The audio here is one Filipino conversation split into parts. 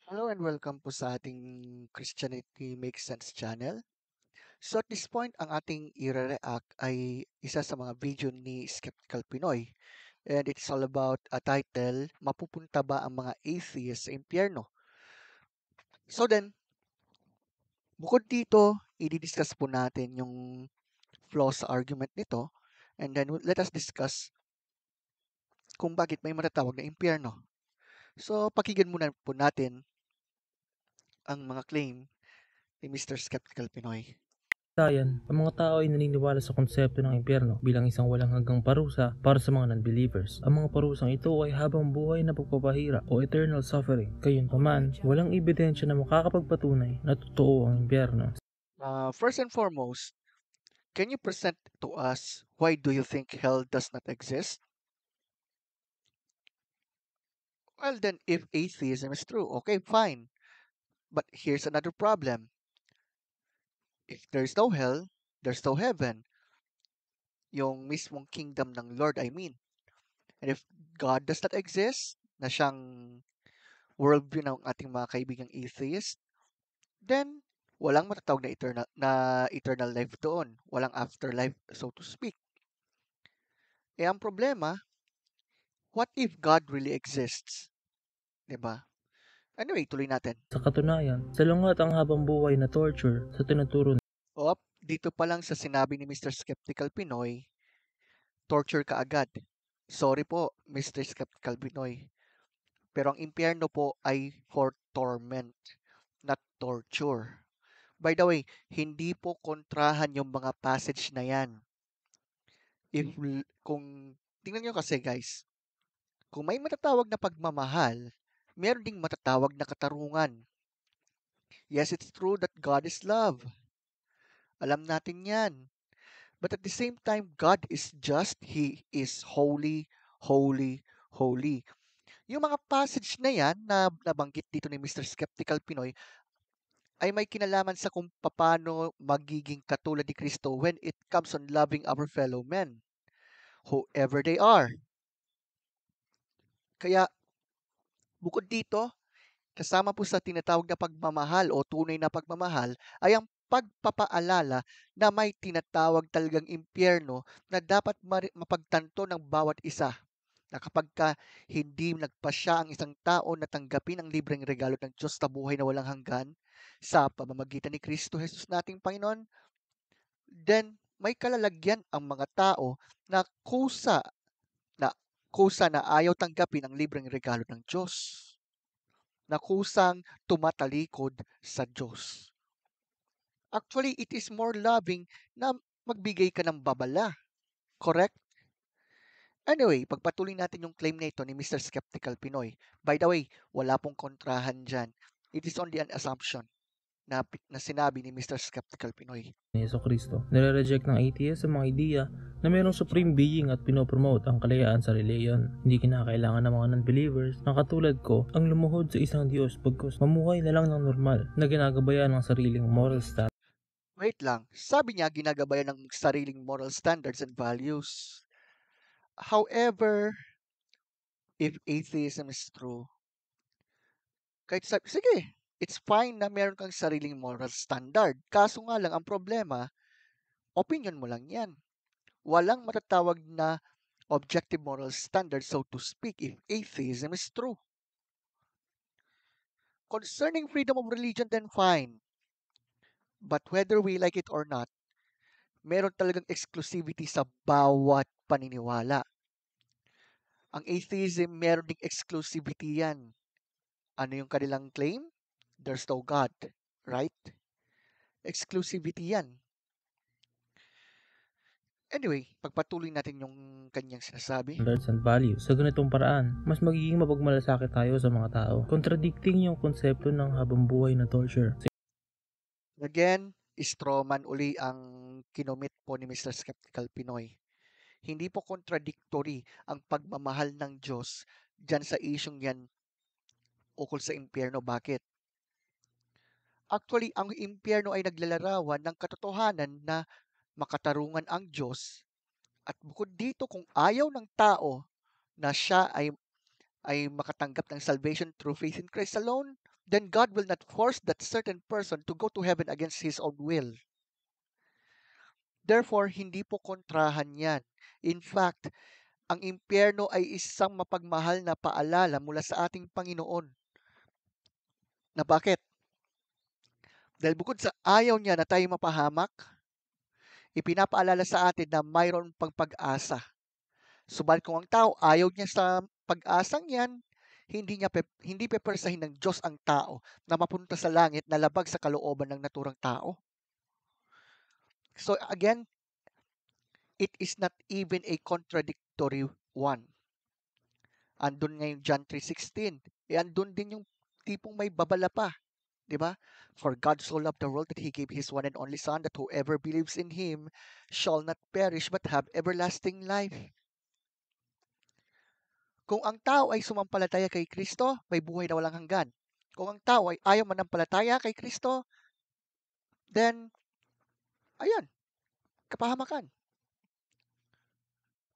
Hello and welcome po sa ating Christianity Makes Sense channel. So at this point, ang ating i-react ay isa sa mga video ni Skeptical Pinoy. And it's all about a title, Mapupunta ba ang mga atheists sa impyerno? So then, bukod dito, i-discuss po natin yung flaws sa argument nito. And then let us discuss kung bakit may matatawag na impyerno. So pakinggan muna po natin ang mga claim ni Mr. Skeptical Pinoy. Katunayan, ang mga tao ay naniniwala sa konsepto ng impyerno bilang isang walang hanggang parusa para sa mga non-believers. Ang mga parusang ito ay habang buhay na pagpapahirap o eternal suffering. Gayunpaman, walang ebidensya na makakapagpatunay na totoo ang impyerno. First and foremost, can you present to us why do you think hell does not exist? Well, then, if atheism is true, okay, fine. But here's another problem. If there's no hell, there's no heaven. Yung mismong kingdom ng Lord, I mean. And if God does not exist, na siyang worldview ng ating mga kaibigang atheist, then walang matatawag na eternal life doon. Walang afterlife, so to speak. Eh, ang problema, what if God really exists? 'Di ba? Anyway, tuloy natin. Sa katunayan, salungat ang habang buhay na torture sa tinuturo Dito pa lang sa sinabi ni Mr. Skeptical Pinoy, torture ka agad. Sorry po, Mr. Skeptical Pinoy. Pero ang impyerno po ay for torment, not torture. By the way, hindi po kontrahan yung mga passage na yan. Kung tingnan nyo kasi guys, kung may matatawag na pagmamahal, meron ding matatawag na katarungan. Yes, it's true that God is love. Alam natin yan. But at the same time, God is just. He is holy, holy, holy. Yung mga passage na yan na nabanggit dito ni Mr. Skeptical Pinoy ay may kinalaman sa kung paano magiging katulad ni Kristo when it comes on loving our fellow men, whoever they are. Kaya bukod dito, kasama po sa tinatawag na pagmamahal o tunay na pagmamahal ay ang pagpapaalala na may tinatawag talagang impyerno na dapat mapagtanto ng bawat isa na kapag hindi nagpasya ang isang tao na tanggapin ang libreng regalo ng Diyos na buhay na walang hanggan sa pamamagitan ni Kristo Jesus nating Panginoon, then may kalalagyan ang mga tao na na kusa na ayaw tanggapin ang libreng regalo ng Diyos, na kusang tumatalikod sa Diyos. Actually, it is more loving na magbigay ka ng babala. Correct? Anyway, pagpatuloy natin yung claim na ito ni Mr. Skeptical Pinoy. By the way, wala pong kontrahan dyan. It is only an assumption na sinabi ni Mr. Skeptical Pinoy. ni Jesucristo. Nire-reject ng atheist ang mga ideya na mayroong supreme being at pinopromote ang kalayaan sa reliyon. Hindi kinakailangan ng mga non-believers na katulad ko ang lumuhod sa isang Diyos pagkos mamuhay na lang ng normal na ginagabayan ng sariling moral standards. Wait lang, sabi niya ginagabayan ng sariling moral standards and values. However, if atheism is true, kahit sige, it's fine na meron kang sariling moral standard. Kaso nga lang, ang problema, opinion mo lang yan. Walang matatawag na objective moral standard, so to speak, if atheism is true. Concerning freedom of religion, then fine. But whether we like it or not, meron talagang exclusivity sa bawat paniniwala. Ang atheism, meron ding exclusivity yan. Ano yung kanilang claim? There's no God. Right? Exclusivity yan. Anyway, pagpatuloy natin yung kanyang sinasabi. Standards and values. Sa ganitong paraan, mas magiging mapagmalasakit tayo sa mga tao, contradicting yung konsepto ng habang buhay na torture. Again, strawman uli ang kinomit po ni Mr. Skeptical Pinoy. Hindi po contradictory ang pagmamahal ng Diyos dyan sa isyong yan ukol sa impyerno. Bakit? Actually, ang impyerno ay naglalarawan ng katotohanan na makatarungan ang Diyos at bukod dito kung ayaw ng tao na siya ay makatanggap ng salvation through faith in Christ alone, then God will not force that certain person to go to heaven against his own will. Therefore, hindi po kontrahan yan. In fact, ang impyerno ay isang mapagmahal na paalala mula sa ating Panginoon. Na bakit? Dahil bukod sa ayaw niya na tayo mapahamak, ipinapaalala sa atin na mayroon pang pag-asa. Subalit kung ang tao ayaw niya sa pag-asang yan, hindi pepersahin ng Diyos ang tao na mapunta sa langit na labag sa kalooban ng naturang tao. So again, it is not even a contradictory one. Andun nga yung John 3:16. Andun din yung tipong may babala pa. 'Di ba? For God so loved the world that He gave His one and only Son, that whoever believes in Him shall not perish but have everlasting life. Kung ang tao ay sumampalataya kay Kristo, may buhay na walang hanggan. Kung ang tao ay ayaw manampalataya kay Kristo, then, ayan, kapahamakan.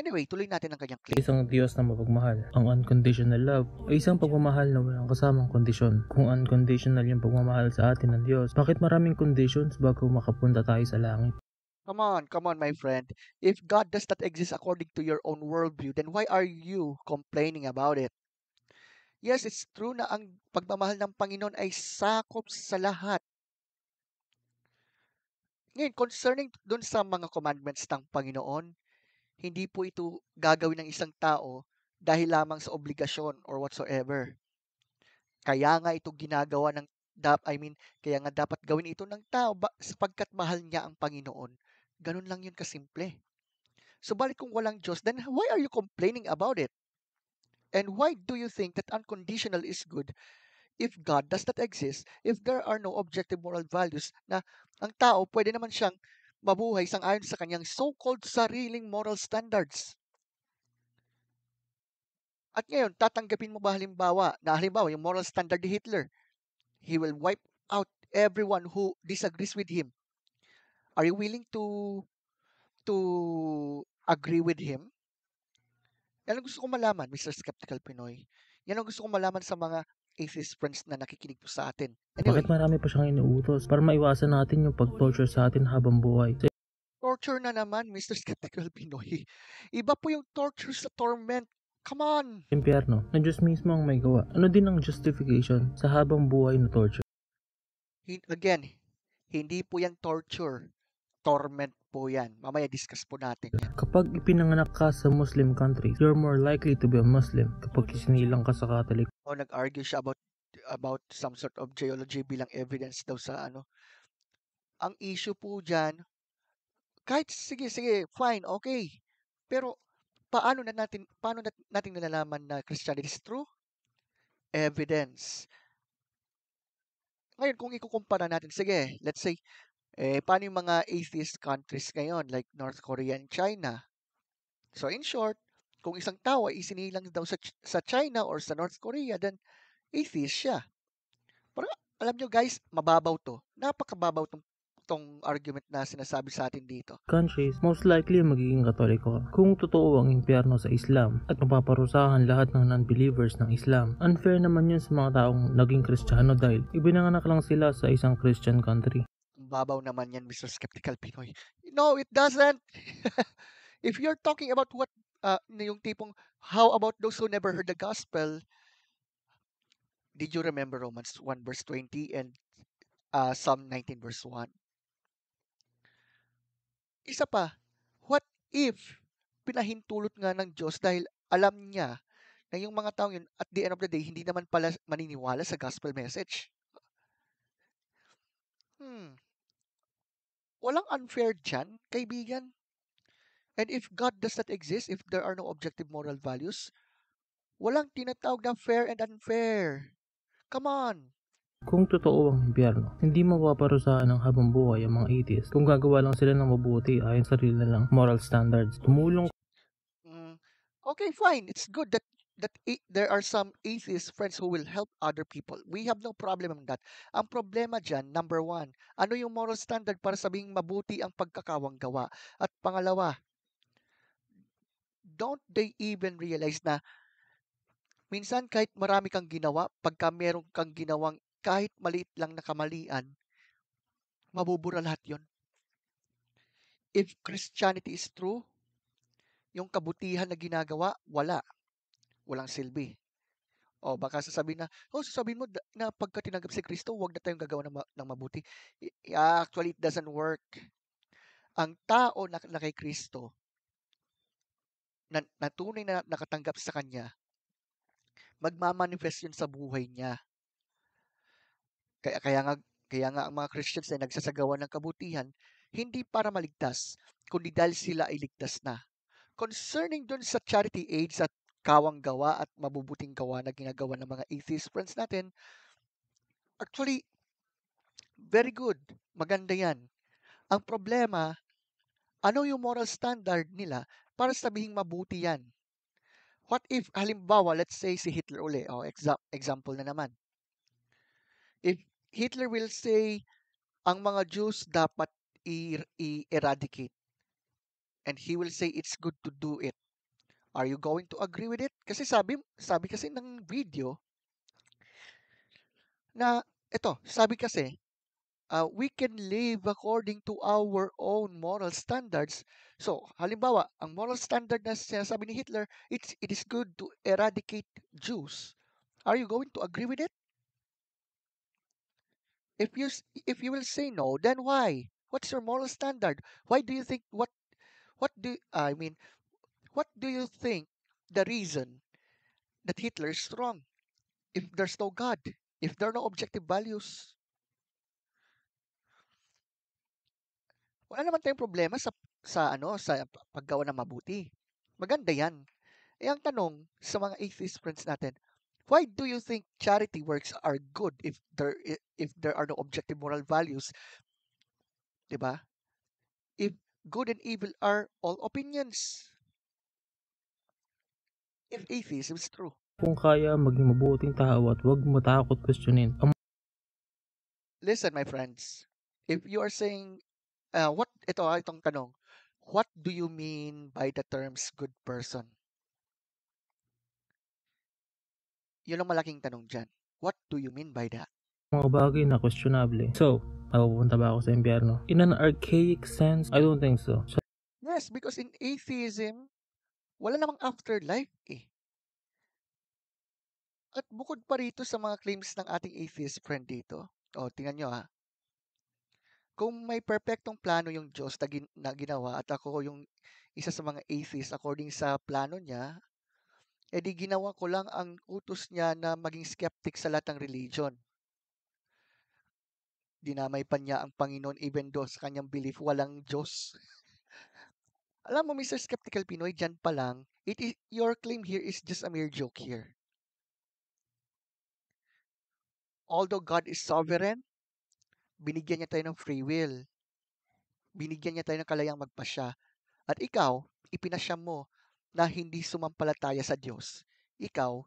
Anyway, tuloy natin ang kanyang claim. Isang Diyos na mapagmahal. Ang unconditional love ay isang pagmamahal na walang kasamang kondisyon. Kung unconditional yung pagmamahal sa atin ng Diyos, bakit maraming conditions bago makapunta tayo sa langit? Come on, my friend. If God does not exist according to your own worldview, then why are you complaining about it? Yes, it's true na ang pagmamahal ng Panginoon ay sakop sa lahat. Ngayon, concerning dun sa mga commandments ng Panginoon, hindi po ito gagawin ng isang tao dahil lamang sa obligasyon or whatsoever. Kaya nga ito ginagawa ng kaya nga dapat gawin ito ng tao sapagkat mahal niya ang Panginoon. Ganun lang yun kasimple. Subalit kung walang Diyos, then why are you complaining about it? And why do you think that unconditional is good if God does not exist, if there are no objective moral values na ang tao pwede naman siyang mabuhay sang-ayon sa kanyang so-called sariling moral standards? At ngayon, tatanggapin mo ba halimbawa yung moral standard ni Hitler? He will wipe out everyone who disagrees with him. Are you willing to agree with him? Yan ang gusto ko malaman, Mr. Skeptical Pinoy. Yan ang gusto ko malaman sa mga atheist friends na nakikinig po sa atin. Bakit Anyway, marami pa siyang inuutos para maiwasan natin yung pag-torture sa atin habang buhay? torture na naman, Mr. Skeptical Pinoy. Iba po yung torture sa torment. Come on! Impyerno, na Diyos mismo ang may gawa. Ano din ang justification sa habang buhay na torture? Again, hindi po yan torture. Torment po yan. Mamaya discuss po natin yan. Kapag ipinanganak ka sa Muslim countries, you're more likely to be a Muslim. Kapag isinilang ka sa Catholic, O nag-argue siya about some sort of geology bilang evidence daw sa ano. Ang issue po dyan, kahit sige, fine, okay. Pero paano natin nalalaman na Christianity is true? Evidence. Ngayon, kung ikukumpara natin, sige, let's say, paano yung mga atheist countries ngayon, like North Korea and China? So, in short, kung isang tao ay isinilang daw sa China or sa North Korea, then atheist siya. Pero alam nyo guys, mababaw to. Napakababaw tong argument na sinasabi sa atin dito. countries, most likely magiging Katoliko ka. Kung totoo ang impyerno sa Islam at mapaparusahan lahat ng non-believers ng Islam, unfair naman yun sa mga taong naging Kristiyano dahil ibinanganak lang sila sa isang Christian country. Babaw naman yan, Mr. Skeptical Pinoy. No, it doesn't. If you're talking about yung tipong, how about those who never heard the gospel, did you remember Romans 1 verse 20 and Psalm 19 verse 1? Isa pa, what if pinahintulot nga ng Diyos dahil alam niya na yung mga taong yun, at the end of the day, hindi naman pala maniniwala sa gospel message? Walang unfair dyan, kaibigan. And if God does not exist, if there are no objective moral values, walang tinatawag na fair and unfair. Come on. Kung totoo ang impyerno, hindi mapaparusahan ng habang buhay ang mga atheists kung gagawa lang sila ng mabuti ayon sa sarili nilang moral standards. Tumulong Okay, fine. It's good that there are some atheist friends who will help other people. We have no problem with that. Ang problema dyan, number one, ano yung moral standard para sabing mabuti ang pagkakawang gawa? At pangalawa, don't they even realize na minsan kahit marami kang ginawa, pagka meron kang ginawang kahit maliit lang na kamalian, mabubura lahat yon. If Christianity is true, yung kabutihan na ginagawa, walang silbi. O baka sasabihin sasabihin mo na pagka tinanggap si Kristo, huwag na tayong gagawa ng mabuti. Actually, it doesn't work. Ang tao na kay Kristo, na tunay na nakatanggap sa Kanya, magmamanifest yun sa buhay niya. Kaya nga ang mga Christians ay nagsasagawa ng kabutihan, hindi para maligtas, kundi dahil sila ay ligtas na. Concerning dun sa charity aids at kawang gawa at mabubuting gawa na ginagawa ng mga atheist friends natin, actually, very good. Maganda yan. Ang problema, ano yung moral standard nila para sabihing mabuti yan? What if, halimbawa, let's say si Hitler uli, example na naman. If Hitler will say, ang mga Jews dapat i-eradicate, and he will say it's good to do it. Are you going to agree with it? Kasi sabi kasi ng video na, sabi kasi, we can live according to our own moral standards. So, halimbawa, ang moral standard na sinasabi ni Hitler, it is good to eradicate Jews. Are you going to agree with it? If you will say no, then why? What's your moral standard? Why do you think what do I mean? What do you think the reason that Hitler is wrong? If there's no God, if there are no objective values, wala naman tayong problema sa paggawa ng mabuti. Maganda 'yan. Eh ang tanong sa mga atheist friends natin, why do you think charity works are good if there are no objective moral values, 'di ba? If good and evil are all opinions. If atheism is true. Kung kaya maging mabuting tao at huwag matakot questionin ang Listen, my friends. If you are saying itong tanong, what do you mean by the terms good person? Yun ang malaking tanong dyan. What do you mean by that? mga bagay na questionable. So, mapupunta ba ako sa impyerno? In an archaic sense, I don't think so. Yes, because in atheism, wala namang afterlife eh. At bukod pa rito sa mga claims ng ating atheist friend dito, tingnan nyo ha, kung may perpektong plano yung Diyos na ginawa at ako yung isa sa mga atheist according sa plano niya, edi ginawa ko lang ang utos niya na maging skeptic sa lahat ng religion. Dinamay pa niya ang Panginoon even though sa kanyang belief walang Diyos. Alam mo, Mr. Skeptical Pinoy, dyan pa lang, your claim here is just a mere joke here. Although God is sovereign, binigyan niya tayo ng free will. Binigyan niya tayo ng kalayang magpasya. At ikaw, ipinasya mo na hindi sumampalataya sa Diyos. Ikaw,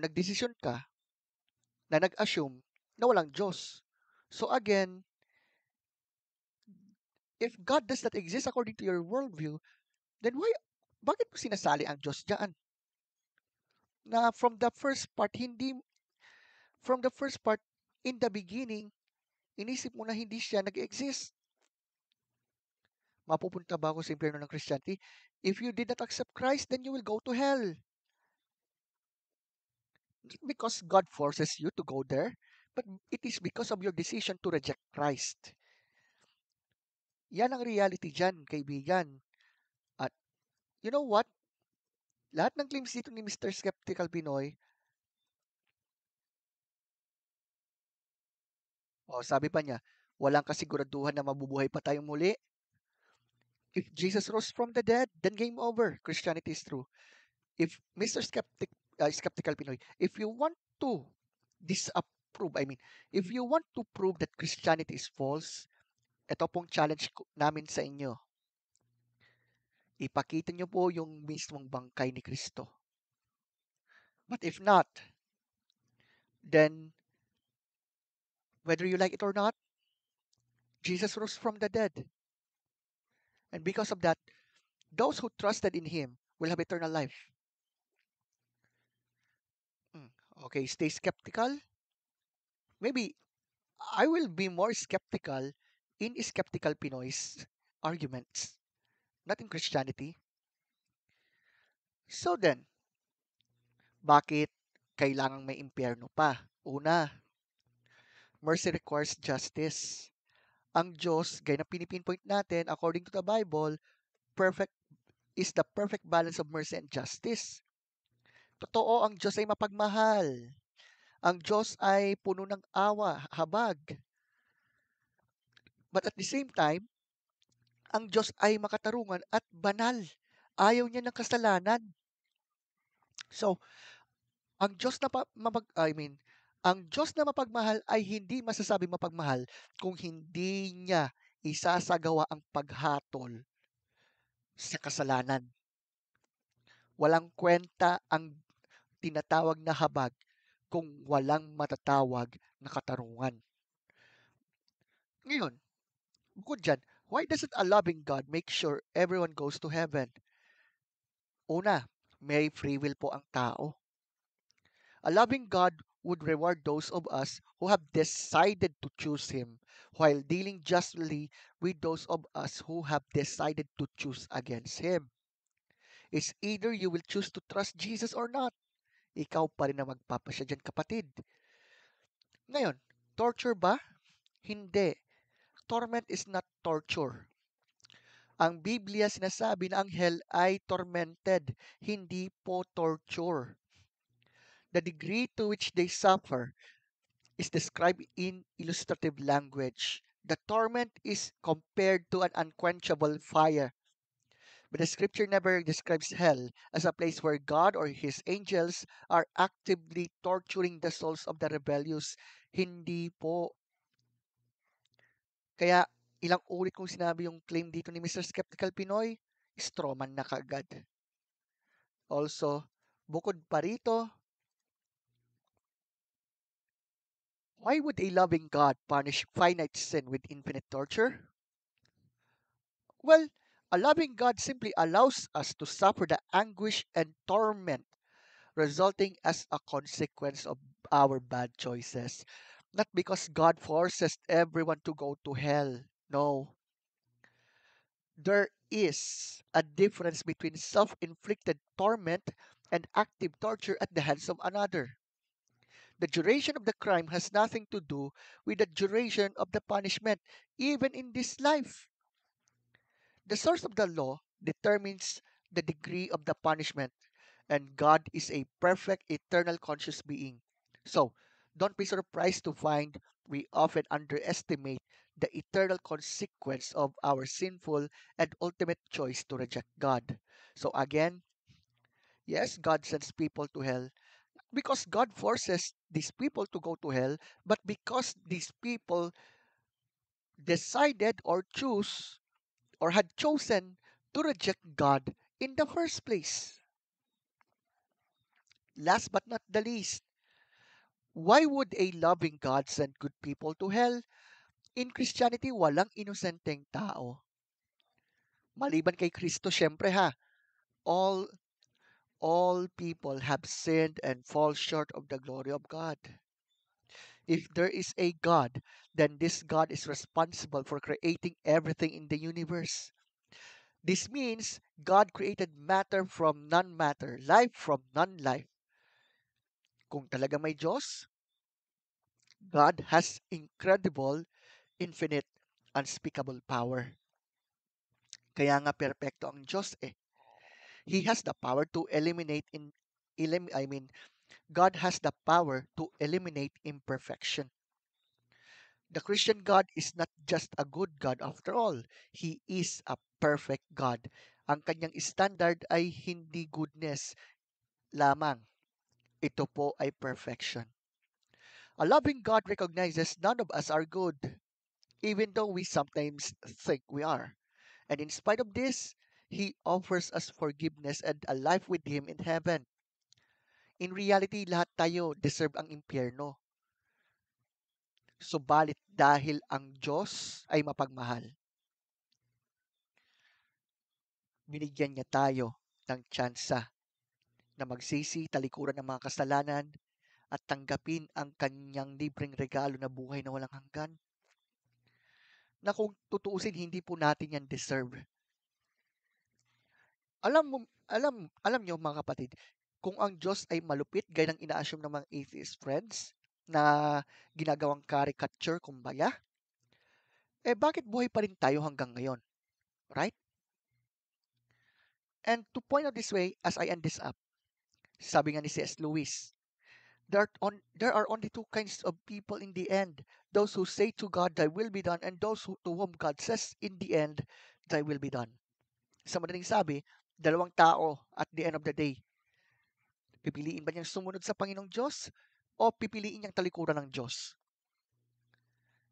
nagdesisyon ka na nag-assume na walang Diyos. So again, if God does not exist according to your worldview, then bakit mo sinasali ang Diyos diyan? Na from the first part, in the beginning, inisip mo na hindi siya nag-exist. Mapupunta ba ako sa impyerno ng Christianity? If you did not accept Christ, then you will go to hell. Not because God forces you to go there, but it is because of your decision to reject Christ. Yan ang reality dyan, kaibigan. At you know what? Lahat ng claims dito ni Mr. Skeptical Pinoy, sabi pa niya, walang kasiguraduhan na mabubuhay pa tayong muli. If Jesus rose from the dead, then game over. Christianity is true. If Mr. Skeptical Pinoy, if you want to if you want to prove that Christianity is false, ito pong challenge namin sa inyo. Ipakita niyo po yung mismong bangkay ni Kristo. But if not, then whether you like it or not, Jesus rose from the dead. And because of that, those who trusted in Him will have eternal life. Okay, stay skeptical. Maybe I will be more skeptical in skeptical Pinoy's arguments, not in Christianity. So then, bakit kailangang may impyerno pa? Una, mercy requires justice. Ang Diyos, gaya na pinipinpoint natin, according to the Bible, perfect is the perfect balance of mercy and justice. Totoo, ang Diyos ay mapagmahal. Ang Diyos ay puno ng awa, habag. But at the same time, ang Diyos ay makatarungan at banal. Ayaw niya ng kasalanan. So, ang Diyos na ang Diyos na mapagmahal ay hindi masasabing mapagmahal kung hindi niya isasagawa ang paghatol sa kasalanan. Walang kwenta ang tinatawag na habag kung walang matatawag na katarungan. Ngayon, bukod dyan, why doesn't a loving God make sure everyone goes to heaven? Una, may free will po ang tao. A loving God would reward those of us who have decided to choose Him, while dealing justly with those of us who have decided to choose against Him. It's either you will choose to trust Jesus or not. Ikaw pa rin ang magpapasya dyan, kapatid. Ngayon, torture ba? Hindi. Torment is not torture. Ang Biblia sinasabi na ang hell ay tormented, hindi po torture. The degree to which they suffer is described in illustrative language. The torment is compared to an unquenchable fire. But the scripture never describes hell as a place where God or his angels are actively torturing the souls of the rebellious. Hindi po. Kaya ilang ulit kong sinabi yung claim dito ni Mr. Skeptical Pinoy, strawman na kagad. Also, bukod pa rito, why would a loving God punish finite sin with infinite torture? Well, a loving God simply allows us to suffer the anguish and torment resulting as a consequence of our bad choices. Not because God forces everyone to go to hell. No. There is a difference between self inflicted torment and active torture at the hands of another. The duration of the crime has nothing to do with the duration of the punishment, even in this life. The source of the law determines the degree of the punishment, and God is a perfect, eternal, conscious being. So, don't be surprised to find we often underestimate the eternal consequence of our sinful and ultimate choice to reject God. So, again, yes, God sends people to hell because God forces these people to go to hell, but because these people decided or choose or had chosen to reject God in the first place. Last but not the least, why would a loving God send good people to hell? In Christianity, walang inosenteng tao. Maliban kay Kristo, syempre ha, all all people have sinned and fall short of the glory of God. If there is a God, then this God is responsible for creating everything in the universe. This means God created matter from non-matter, life from non-life. Kung talaga may Diyos, God has incredible, infinite, unspeakable power. Kaya nga perpekto ang Diyos eh. He has the power to eliminate I mean, God has the power to eliminate imperfection. The Christian God is not just a good God after all. He is a perfect God. Ang kanyang standard ay hindi goodness lamang. Ito po ay perfection. A loving God recognizes none of us are good, even though we sometimes think we are. And in spite of this, He offers us forgiveness and a life with Him in heaven. In reality, lahat tayo deserve ang impyerno. Subalit dahil ang Diyos ay mapagmahal, binigyan niya tayo ng tsansa na magsisi talikuran ng mga kasalanan at tanggapin ang kanyang libreng regalo na buhay na walang hanggan? Na kung tutuusin, hindi po natin yan deserve. Alam niyo mga kapatid, kung ang Diyos ay malupit, gaya ng ina-assume ng mga atheist friends na ginagawang caricature kumbaya, bakit buhay pa rin tayo hanggang ngayon? Right? And to point out this way, as I end this up, sabi nga ni C.S. Lewis, there are only two kinds of people in the end. Those who say to God, thy will be done, and those to whom God says in the end, thy will be done. Sa madaling sabi, dalawang tao at the end of the day. Pipiliin ba niyang sumunod sa Panginoong Diyos o pipiliin niyang talikuran ng Diyos?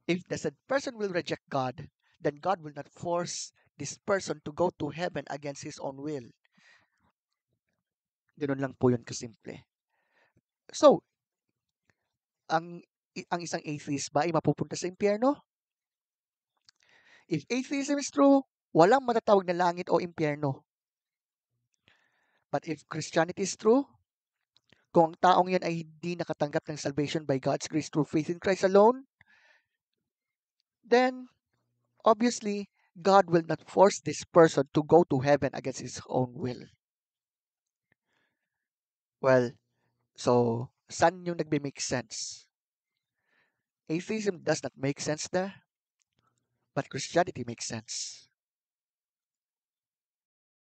If the said person will reject God, then God will not force this person to go to heaven against his own will. Ganun lang po yun kasimple. So, ang isang atheist ba ay mapupunta sa impyerno? If atheism is true, walang matatawag na langit o impyerno. But if Christianity is true, kung ang taong yan ay hindi nakatanggap ng salvation by God's grace through faith in Christ alone, then obviously, God will not force this person to go to heaven against his own will. Well, so, saan yung nagbe-make sense? Atheism does not make sense there, but Christianity makes sense.